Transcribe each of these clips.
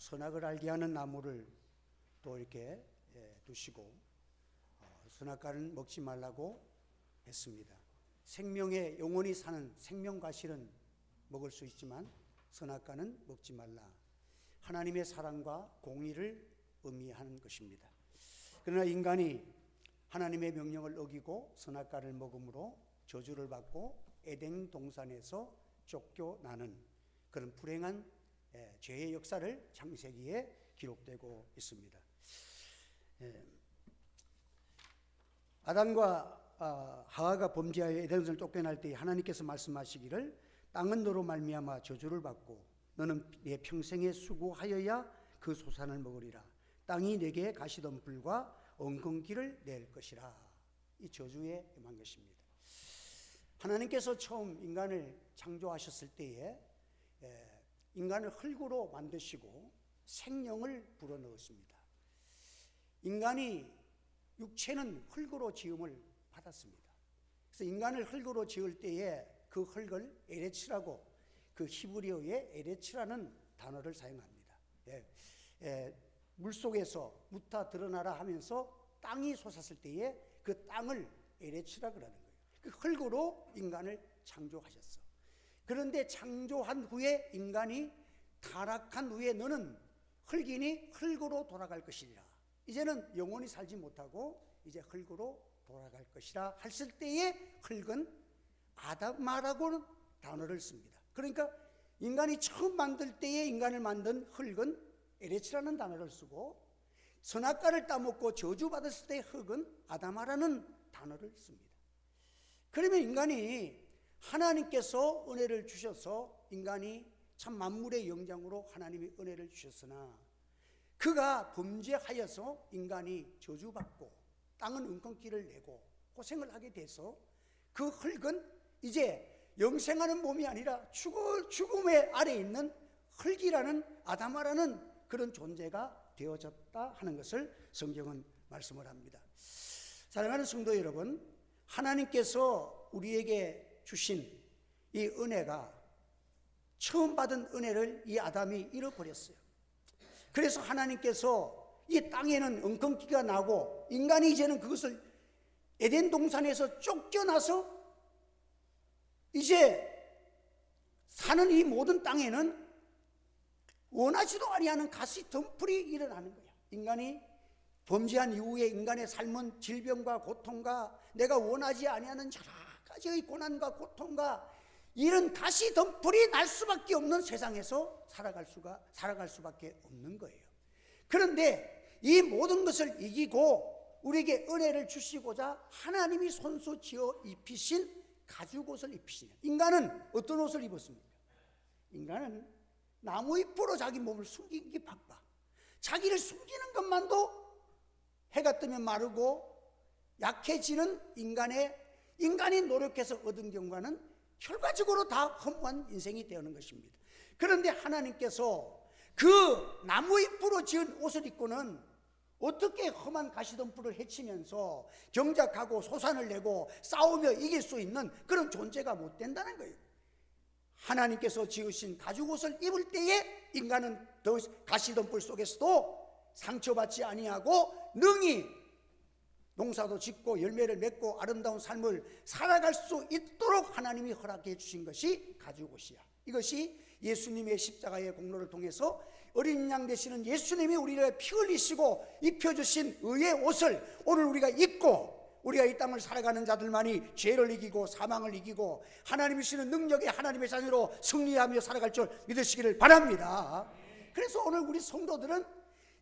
선악을 알게 하는 나무를 또 이렇게 두시고 선악과는 먹지 말라고 했습니다. 생명의 영원히 사는 생명과실은 먹을 수 있지만 선악과는 먹지 말라. 하나님의 사랑과 공의를 의미하는 것입니다. 그러나 인간이 하나님의 명령을 어기고 선악과를 먹음으로 저주를 받고 에덴 동산에서 쫓겨나는 그런 불행한 죄의 역사를 창세기에 기록되고 있습니다. 아담과 하와가 범죄하여 에덴을 쫓겨날 때 하나님께서 말씀하시기를 땅은 너로 말미암아 저주를 받고 너는 내 평생에 수고하여야 그 소산을 먹으리라. 땅이 내게 가시덤불과 엉겅퀴를 낼 것이라. 이 저주에 임한 것입니다. 하나님께서 처음 인간을 창조하셨을 때에 인간을 흙으로 만드시고 생명을 불어넣었습니다. 인간이 육체는 흙으로 지음을 받았습니다. 그래서 인간을 흙으로 지을 때에 그 흙을 에레츠라고, 그 히브리어의 에레츠라는 단어를 사용합니다. 물속에서 무타 드러나라 하면서 땅이 솟았을 때에 그 땅을 에레츠라 그러는 거예요. 그 흙으로 인간을 창조하셨어. 그런데 창조한 후에 인간이 타락한 후에 너는 흙이니 흙으로 돌아갈 것이라. 이제는 영원히 살지 못하고 이제 흙으로 돌아갈 것이라 했을 때에 흙은 아담아라고 단어를 씁니다. 그러니까 인간이 처음 만들 때에 인간을 만든 흙은 에레츠라는 단어를 쓰고 선악과를 따먹고 저주받았을 때의 흙은 아담아라는 단어를 씁니다. 그러면 인간이 하나님께서 은혜를 주셔서 인간이 참 만물의 영장으로 하나님이 은혜를 주셨으나 그가 범죄하여서 인간이 저주받고 땅은 엉겅퀴를 내고 고생을 하게 돼서 그 흙은 이제 영생하는 몸이 아니라 죽음의 아래에 있는 흙이라는 아담아라는 그런 존재가 되어졌다 하는 것을 성경은 말씀을 합니다. 사랑하는 성도 여러분, 하나님께서 우리에게 주신 이 은혜가 처음 받은 은혜를 이 아담이 잃어버렸어요. 그래서 하나님께서 이 땅에는 엉겅퀴가 나고 인간이 이제는 그것을 에덴 동산에서 쫓겨나서 이제 사는 이 모든 땅에는 원하지도 아니하는 가시덤불이 일어나는 거야. 인간이 범죄한 이후에 인간의 삶은 질병과 고통과 내가 원하지 아니하는 여러 가지의 고난과 고통과 이런 가시덤불이 날 수밖에 없는 세상에서 살아갈 수밖에 없는 거예요. 그런데 이 모든 것을 이기고 우리에게 은혜를 주시고자 하나님이 손수 지어 입히신 가죽옷을 입히시냐. 인간은 어떤 옷을 입었습니까? 인간은 나무잎으로 자기 몸을 숨기기 바빠. 자기를 숨기는 것만도 해가 뜨면 마르고 약해지는 인간이 노력해서 얻은 경과는 결과적으로 다 허무한 인생이 되는 것입니다. 그런데 하나님께서 그 나무잎으로 지은 옷을 입고는 어떻게 험한 가시덤불을 헤치면서 경작하고 소산을 내고 싸우며 이길 수 있는 그런 존재가 못 된다는 거예요. 하나님께서 지으신 가죽옷을 입을 때에 인간은 더 가시덤불 속에서도 상처받지 아니하고 능히 농사도 짓고 열매를 맺고 아름다운 삶을 살아갈 수 있도록 하나님이 허락해 주신 것이 가죽옷이야. 이것이 예수님의 십자가의 공로를 통해서 어린 양 되시는 예수님이 우리를 피 흘리시고 입혀주신 의의 옷을 오늘 우리가 입고 우리가 이 땅을 살아가는 자들만이 죄를 이기고 사망을 이기고 하나님이 주시는 능력의 하나님의 자녀로 승리하며 살아갈 줄 믿으시기를 바랍니다. 그래서 오늘 우리 성도들은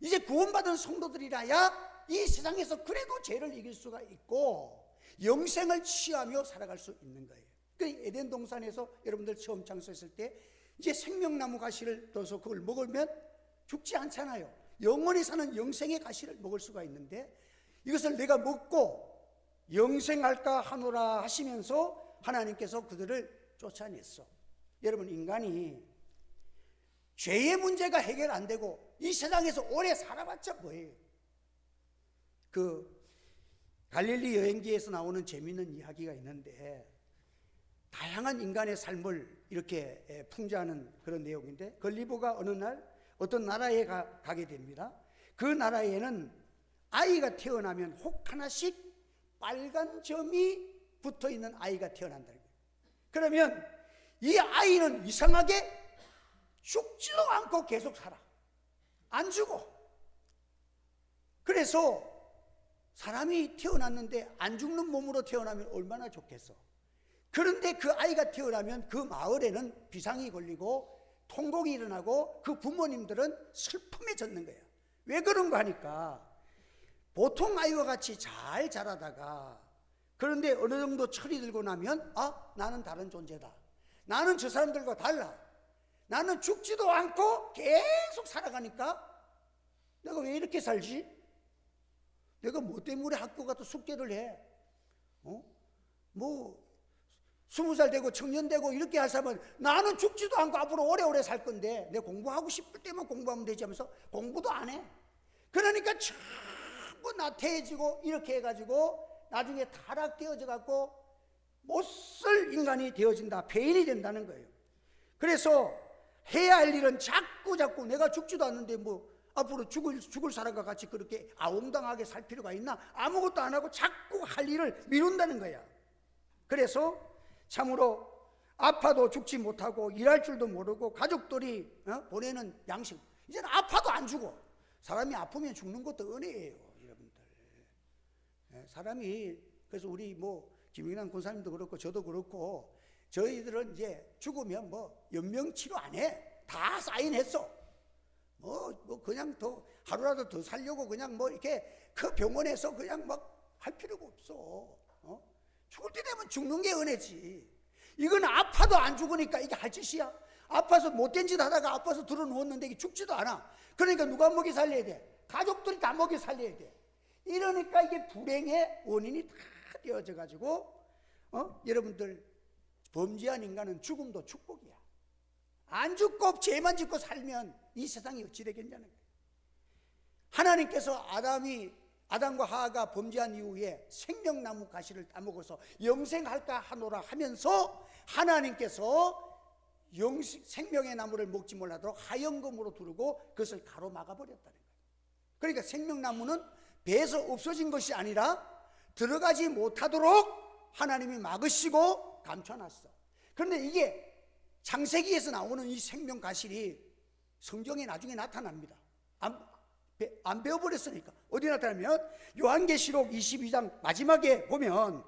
이제 구원받은 성도들이라야 이 세상에서 그래도 죄를 이길 수가 있고 영생을 취하며 살아갈 수 있는 거예요. 그 에덴 동산에서 여러분들 처음 창조했을 때 이제 생명나무 가시를 둬서 그걸 먹으면 죽지 않잖아요. 영원히 사는 영생의 가시를 먹을 수가 있는데 이것을 내가 먹고 영생할까 하노라 하시면서 하나님께서 그들을 쫓아냈어. 여러분, 인간이 죄의 문제가 해결 안 되고 이 세상에서 오래 살아봤자 뭐예요? 그 갈릴리 여행기에서 나오는 재미있는 이야기가 있는데 다양한 인간의 삶을 이렇게 풍자하는 그런 내용인데 걸리버가 어느 날 어떤 나라에 가게 됩니다. 그 나라에는 아이가 태어나면 혹 하나씩 빨간 점이 붙어있는 아이가 태어난다는 거예요. 그러면 이 아이는 이상하게 죽지도 않고 계속 살아. 안 죽어. 그래서 사람이 태어났는데 안 죽는 몸으로 태어나면 얼마나 좋겠어. 그런데 그 아이가 태어나면 그 마을에는 비상이 걸리고 통곡이 일어나고 그 부모님들은 슬픔에 젖는 거예요. 왜 그런가 하니까 보통 아이와 같이 잘 자라다가 그런데 어느 정도 철이 들고 나면 나는 다른 존재다. 나는 저 사람들과 달라. 나는 죽지도 않고 계속 살아가니까 내가 왜 이렇게 살지? 내가 뭐 때문에 학교 가서 숙제를 해? 20살 되고 청년 되고 이렇게 할 사람은 나는 죽지도 않고 앞으로 오래오래 살 건데 내 공부하고 싶을 때만 공부하면 되지 하면서 공부도 안 해. 그러니까 자꾸 나태해지고 이렇게 해가지고 나중에 타락되어져 갖고 못쓸 인간이 되어진다. 폐인이 된다는 거예요. 그래서 해야 할 일은 자꾸 내가 죽지도 않는데 앞으로 죽을 사람과 같이 그렇게 아웅당하게 살 필요가 있나? 아무것도 안 하고 자꾸 할 일을 미룬다는 거야. 그래서 참으로 아파도 죽지 못하고 일할 줄도 모르고 가족들이 보내는 양식, 이제는 아파도 안 죽어. 사람이 아프면 죽는 것도 은혜예요, 여러분들. 사람이 그래서 우리 김영남 권사님도 그렇고 저도 그렇고 저희들은 이제 죽으면 연명치료 안 해. 다 사인했어. 그냥 더 하루라도 더 살려고 그냥 이렇게 그 병원에서 그냥 할 필요가 없어. 죽을 때 되면 죽는 게 은혜지. 이건 아파도 안 죽으니까 이게 할 짓이야. 아파서 못된 짓 하다가 아파서 들어 누웠는데 이게 죽지도 않아. 그러니까 누가 먹이 살려야 돼? 가족들이 다 먹이 살려야 돼. 이러니까 이게 불행의 원인이 다 되어져 가지고 여러분들 범죄한 인간은 죽음도 축복이야. 안 죽고 죄만 짓고 살면 이 세상이 어찌 되겠냐는 거예요. 하나님께서 아담과 하와가 범죄한 이후에 생명나무 가시를 따먹어서 영생할까 하노라 하면서 하나님께서 생명의 나무를 먹지 못하도록 하영금으로 두르고 그것을 가로막아 버렸다는 거예요. 그러니까 생명나무는 배에서 없어진 것이 아니라 들어가지 못하도록 하나님이 막으시고 감춰놨어. 그런데 이게 창세기에서 나오는 이 생명가실이 성경에 나중에 나타납니다. 안 배워버렸으니까. 어디 나타나면 요한계시록 22장 마지막에 보면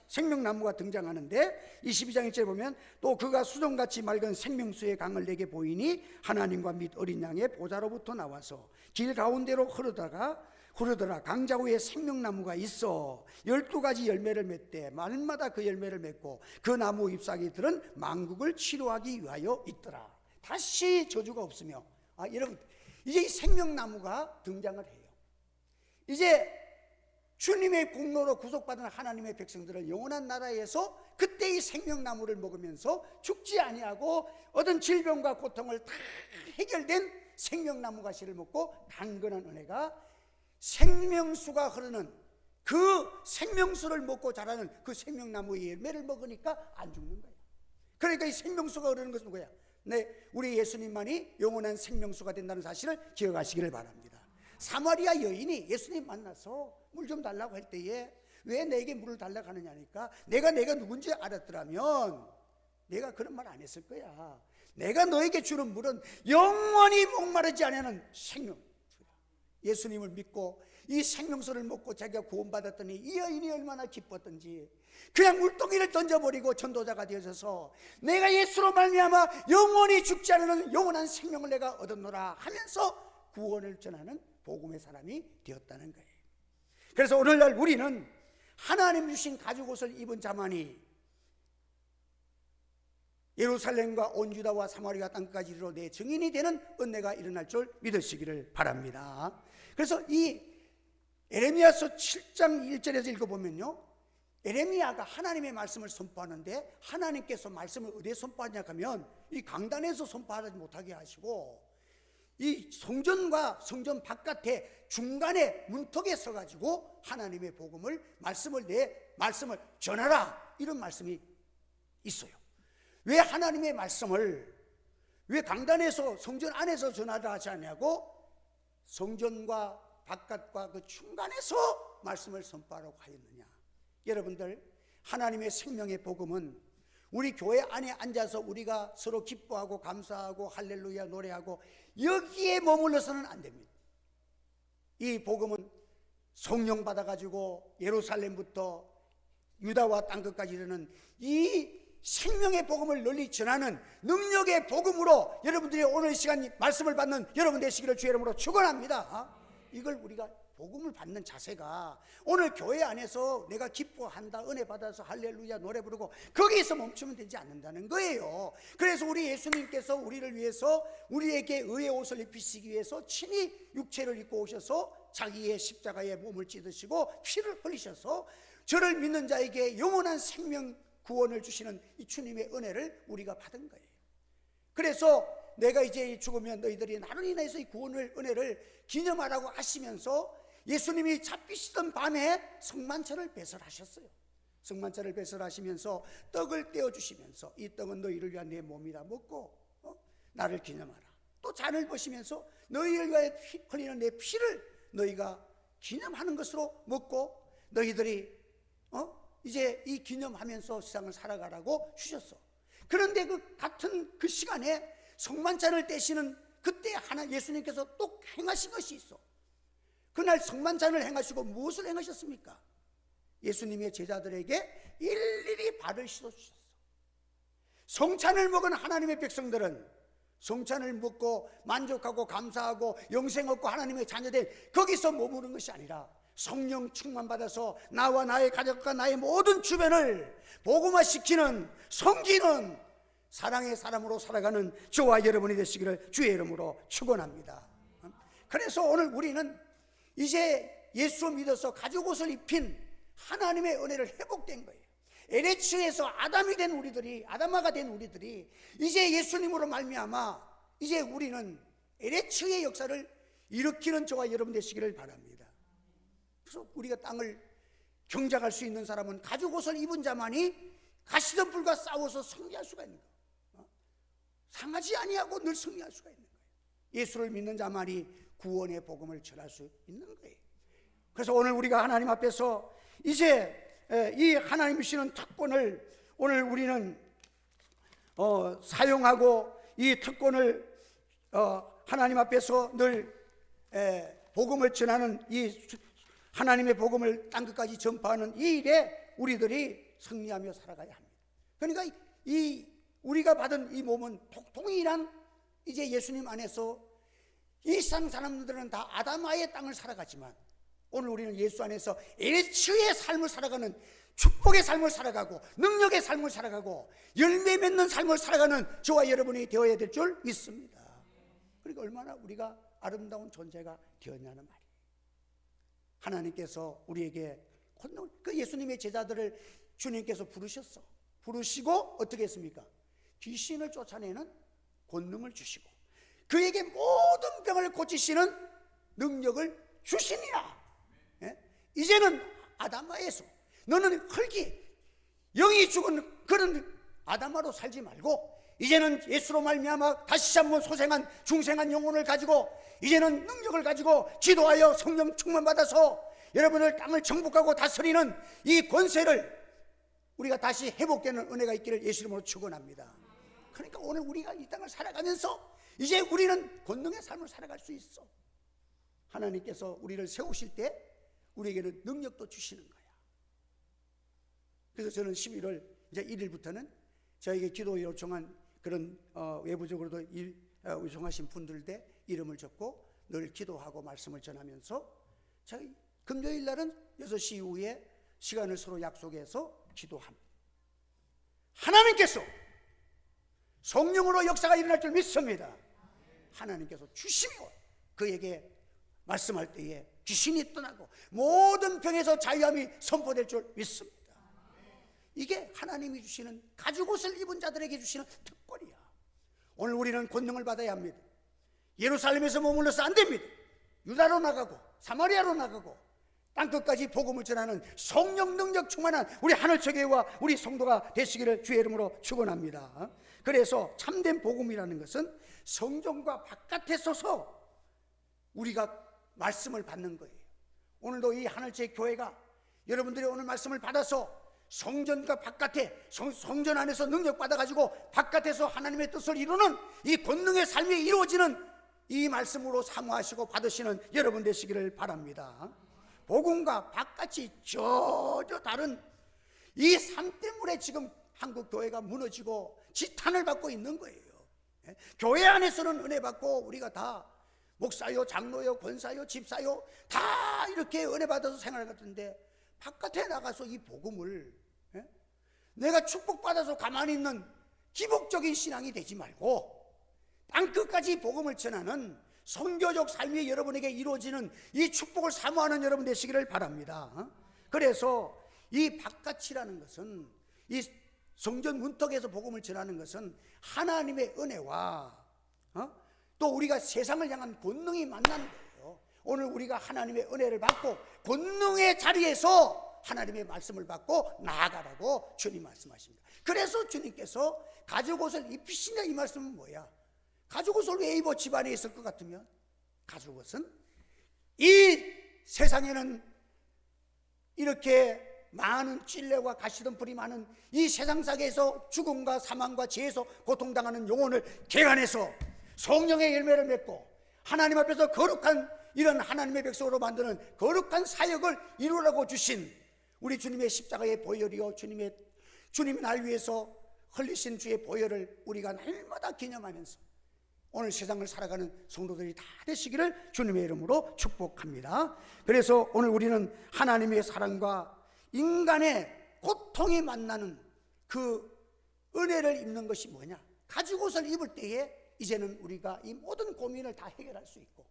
생명나무가 등장하는데 22장 1절에 보면 또 그가 수정같이 맑은 생명수의 강을 내게 보이니 하나님과 및 어린 양의 보좌로부터 나와서 길 가운데로 흐르더라. 강자 위에 생명나무가 있어 12가지 열매를 맺되 말마다 그 열매를 맺고 그 나무 잎사귀들은 만국을 치료하기 위하여 있더라. 다시 저주가 없으며 여러분 이제 이 생명나무가 등장을 해요. 이제 주님의 공로로 구속받은 하나님의 백성들은 영원한 나라에서 그때 이 생명나무를 먹으면서 죽지 아니하고 얻은 질병과 고통을 다 해결된 생명나무 가시를 먹고 강건한 은혜가 생명수가 흐르는 그 생명수를 먹고 자라는 그 생명나무의 열매를 먹으니까 안 죽는 거예요. 그러니까 이 생명수가 흐르는 것은 뭐야? 우리 예수님만이 영원한 생명수가 된다는 사실을 기억하시기를 바랍니다. 사마리아 여인이 예수님 만나서 물 좀 달라고 할 때에 왜 내게 물을 달라고 하느냐니까 내가 누군지 알았더라면 내가 그런 말 안 했을 거야. 내가 너에게 주는 물은 영원히 목마르지 않는 생명수야. 예수님을 믿고 이 생명수를 먹고 자기가 구원받았더니 이 여인이 얼마나 기뻤던지 그냥 물동이를 던져버리고 전도자가 되어져서 내가 예수로 말미암아 영원히 죽지 않는 영원한 생명을 내가 얻었노라 하면서 구원을 전하는 복음의 사람이 되었다는 거예요. 그래서 오늘날 우리는 하나님 주신 가죽옷을 입은 자만이 예루살렘과 온 유다와 사마리아 땅까지 이르러 내 증인이 되는 은혜가 일어날 줄 믿으시기를 바랍니다. 그래서 이 에레미야서 7장 1절에서 읽어보면요, 에레미야가 하나님의 말씀을 선포하는데 하나님께서 말씀을 어디에 선포하냐 하면 이 강단에서 선포하지 못하게 하시고 이 성전과 성전 바깥에 중간에 문턱에 서가지고 하나님의 복음을 말씀을 전하라 이런 말씀이 있어요. 왜 하나님의 말씀을 왜 강단에서 성전 안에서 전하라 하지 않냐고? 성전과 바깥과 그 중간에서 말씀을 선포하라고 하였느냐. 여러분들, 하나님의 생명의 복음은 우리 교회 안에 앉아서 우리가 서로 기뻐하고 감사하고 할렐루야 노래하고 여기에 머물러서는 안 됩니다. 이 복음은 성령 받아가지고 예루살렘부터 유다와 땅끝까지 이르는 이 생명의 복음을 널리 전하는 능력의 복음으로 여러분들이 오늘 이 시간 말씀을 받는 여러분 되시기를 주의 이름으로 축원합니다. 이걸 우리가 복음을 받는 자세가 오늘 교회 안에서 내가 기뻐한다, 은혜 받아서 할렐루야 노래 부르고 거기에서 멈추면 되지 않는다는 거예요. 그래서 우리 예수님께서 우리를 위해서 우리에게 의의 옷을 입히시기 위해서 친히 육체를 입고 오셔서 자기의 십자가에 몸을 찢으시고 피를 흘리셔서 저를 믿는 자에게 영원한 생명 구원을 주시는 이 주님의 은혜를 우리가 받은 거예요. 그래서 내가 이제 죽으면 너희들이 나를 인해서 이 구원을 은혜를 기념하라고 하시면서 예수님이 잡히시던 밤에 성만찬을 배설하셨어요. 성만찬을 배설하시면서 떡을 떼어주시면서 이 떡은 너희를 위한 내 몸이라 먹고 나를 기념하라. 또 잔을 보시면서 너희를 위하여 흘리는 내 피를 너희가 기념하는 것으로 먹고 너희들이 이제 이 기념하면서 세상을 살아가라고 주셨어. 그런데 그 같은 그 시간에 성만찬을 떼시는 그때 하나 예수님께서 또 행하신 것이 있어. 그날 성만찬을 행하시고 무엇을 행하셨습니까? 예수님의 제자들에게 일일이 발을 씻어주셨어. 성찬을 먹은 하나님의 백성들은 성찬을 먹고 만족하고 감사하고 영생 얻고 하나님의 자녀들 거기서 머무는 것이 아니라 성령 충만 받아서 나와 나의 가족과 나의 모든 주변을 복음화시키는 섬기는 사랑의 사람으로 살아가는 저와 여러분이 되시기를 주의 이름으로 축원합니다. 그래서 오늘 우리는 이제 예수 믿어서 가죽 옷을 입힌 하나님의 은혜를 회복된 거예요. LH에서 아담이 된 우리들이, 아담아가 된 우리들이 이제 예수님으로 말미암아 이제 우리는 LH의 역사를 일으키는 저와 여러분 되시기를 바랍니다. 그래서 우리가 땅을 경작할 수 있는 사람은 가죽 옷을 입은 자만이 가시던 불과 싸워서 승리할 수가 있는 거예요. 상하지 아니하고 늘 승리할 수가 있는 거예요. 예수를 믿는 자만이 구원의 복음을 전할 수 있는 거예요. 그래서 오늘 우리가 하나님 앞에서 이제 이 하나님 주시는 특권을 오늘 우리는 사용하고 이 특권을 하나님 앞에서 늘 복음을 전하는 이 하나님의 복음을 땅끝까지 전파하는 이 일에 우리들이 승리하며 살아가야 합니다. 그러니까 이 우리가 받은 이 몸은 동일한 이제 예수님 안에서 이 세상 사람들은 다 아담아의 땅을 살아가지만 오늘 우리는 예수 안에서 LH의 삶을 살아가는 축복의 삶을 살아가고 능력의 삶을 살아가고 열매 맺는 삶을 살아가는 저와 여러분이 되어야 될 줄 믿습니다. 그러니까 얼마나 우리가 아름다운 존재가 되었냐는 말이에요. 하나님께서 우리에게 그 예수님의 제자들을 주님께서 부르셨어. 부르시고 어떻게 했습니까? 귀신을 쫓아내는 권능을 주시고 그에게 모든 병을 고치시는 능력을 주시니라. 이제는 아담아에서 너는 흙이 영이 죽은 그런 아담아로 살지 말고 이제는 예수로 말미암아 다시 한번 소생한 중생한 영혼을 가지고 이제는 능력을 가지고 기도하여 성령 충만 받아서 여러분을 땅을 정복하고 다스리는 이 권세를 우리가 다시 회복되는 은혜가 있기를 예수 이름으로 축원합니다. 그러니까 오늘 우리가 이 땅을 살아가면서 이제 우리는 권능의 삶을 살아갈 수 있어. 하나님께서 우리를 세우실 때 우리에게는 능력도 주시는 거야. 그래서 저는 11월 이제 1일부터는 저에게 기도 요청한 그런 외부적으로도 요청하신 분들의 이름을 적고 늘 기도하고 말씀을 전하면서 저희 금요일 날은 6시 이후에 시간을 서로 약속해서 기도합니다. 하나님께서 성령으로 역사가 일어날 줄 믿습니다. 하나님께서 주시며 그에게 말씀할 때에 귀신이 떠나고 모든 병에서 자유함이 선포될 줄 믿습니다. 이게 하나님이 주시는 가죽옷을 입은 자들에게 주시는 특권이야. 오늘 우리는 권능을 받아야 합니다. 예루살렘에서 머물러서 안 됩니다. 유다로 나가고 사마리아로 나가고 땅끝까지 복음을 전하는 성령 능력 충만한 우리 하늘처교회와 우리 성도가 되시기를 주의 이름으로 축원합니다. 그래서 참된 복음이라는 것은 성전과 바깥에 서서 우리가 말씀을 받는 거예요. 오늘도 이 하늘처교회 교회가 여러분들이 오늘 말씀을 받아서 성전과 바깥에 성전 안에서 능력 받아가지고 바깥에서 하나님의 뜻을 이루는 이 권능의 삶이 이루어지는 이 말씀으로 사모하시고 받으시는 여러분 되시기를 바랍니다. 복음과 바깥이 전혀 다른 이 삶 때문에 지금 한국 교회가 무너지고 지탄을 받고 있는 거예요. 교회 안에서는 은혜 받고 우리가 다 목사요, 장로요, 권사요, 집사요 다 이렇게 은혜 받아서 생활을 하던데 바깥에 나가서 이 복음을 내가 축복받아서 가만히 있는 기복적인 신앙이 되지 말고 땅끝까지 복음을 전하는 선교적 삶이 여러분에게 이루어지는 이 축복을 사모하는 여러분 되시기를 바랍니다. 그래서 이 바깥이라는 것은 이 성전 문턱에서 복음을 전하는 것은 하나님의 은혜와 또 우리가 세상을 향한 권능이 만나는 거예요. 오늘 우리가 하나님의 은혜를 받고 권능의 자리에서 하나님의 말씀을 받고 나아가라고 주님 말씀하십니다. 그래서 주님께서 가죽옷을 입히시냐 이 말씀은 뭐야? 가죽옷을 왜 입어 집안에 있을 것 같으면? 가죽옷은 이 세상에는 이렇게 많은 찔레와 가시덤불이 많은 이 세상사계에서 죽음과 사망과 죄에서 고통당하는 영혼을 개간해서 성령의 열매를 맺고 하나님 앞에서 거룩한 이런 하나님의 백성으로 만드는 거룩한 사역을 이루라고 주신 우리 주님의 십자가의 보혈이요 주님이 날 위해서 흘리신 주의 보혈을 우리가 날마다 기념하면서 오늘 세상을 살아가는 성도들이 다 되시기를 주님의 이름으로 축복합니다. 그래서 오늘 우리는 하나님의 사랑과 인간의 고통이 만나는 그 은혜를 입는 것이 뭐냐? 가죽옷을 입을 때에 이제는 우리가 이 모든 고민을 다 해결할 수 있고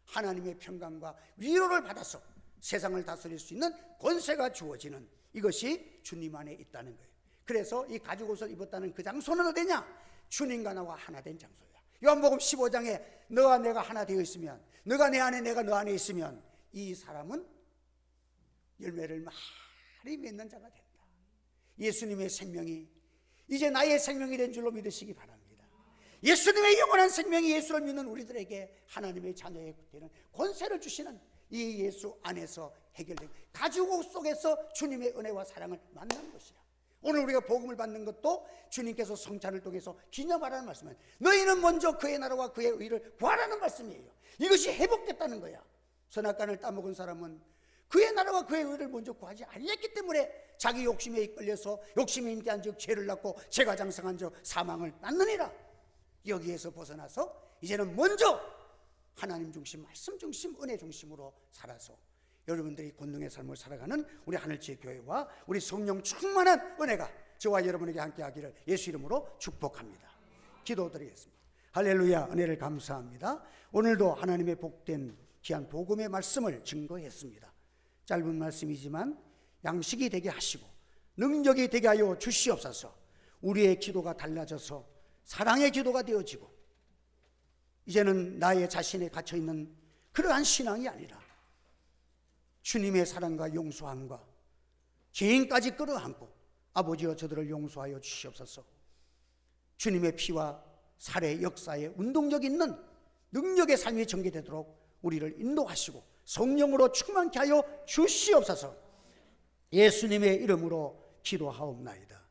하나님의 평강과 위로를 받아서 세상을 다스릴 수 있는 권세가 주어지는 이것이 주님 안에 있다는 거예요. 그래서 이 가죽옷을 입었다는 그 장소는 어디냐? 주님과 나와 하나 된 장소야. 요한복음 15장에 너와 내가 하나 되어 있으면, 너가 내 안에 내가 너 안에 있으면 이 사람은 열매를 많이 맺는 자가 된다. 예수님의 생명이 이제 나의 생명이 된 줄로 믿으시기 바랍니다. 예수님의 영원한 생명이 예수를 믿는 우리들에게 하나님의 자녀에 되는 권세를 주시는 이 예수 안에서 해결된 가죽옷 속에서 주님의 은혜와 사랑을 만난 것이야. 오늘 우리가 복음을 받는 것도 주님께서 성찬을 통해서 기념하라는 말씀이에요. 너희는 먼저 그의 나라와 그의 의를 구하라는 말씀이에요. 이것이 회복됐다는 거야. 선악간을 따먹은 사람은 그의 나라와 그의 의를 먼저 구하지 아니했기 때문에 자기 욕심에 이끌려서 욕심에 인대한 즉 죄를 낳고 죄가 장성한 즉 사망을 낳느니라. 여기에서 벗어나서 이제는 먼저 하나님 중심, 말씀 중심, 은혜 중심으로 살아서 여러분들이 권능의 삶을 살아가는 우리 하늘지의 교회와 우리 성령 충만한 은혜가 저와 여러분에게 함께 하기를 예수 이름으로 축복합니다. 기도드리겠습니다. 할렐루야. 은혜를 감사합니다. 오늘도 하나님의 복된 귀한 복음의 말씀을 증거했습니다. 짧은 말씀이지만 양식이 되게 하시고 능력이 되게 하여 주시옵소서. 우리의 기도가 달라져서 사랑의 기도가 되어지고 이제는 나의 자신에 갇혀있는 그러한 신앙이 아니라 주님의 사랑과 용서함과 죄인까지 끌어안고 아버지여 저들을 용서하여 주시옵소서. 주님의 피와 살의 역사에 운동력 있는 능력의 삶이 전개되도록 우리를 인도하시고 성령으로 충만케 하여 주시옵소서. 예수님의 이름으로 기도하옵나이다.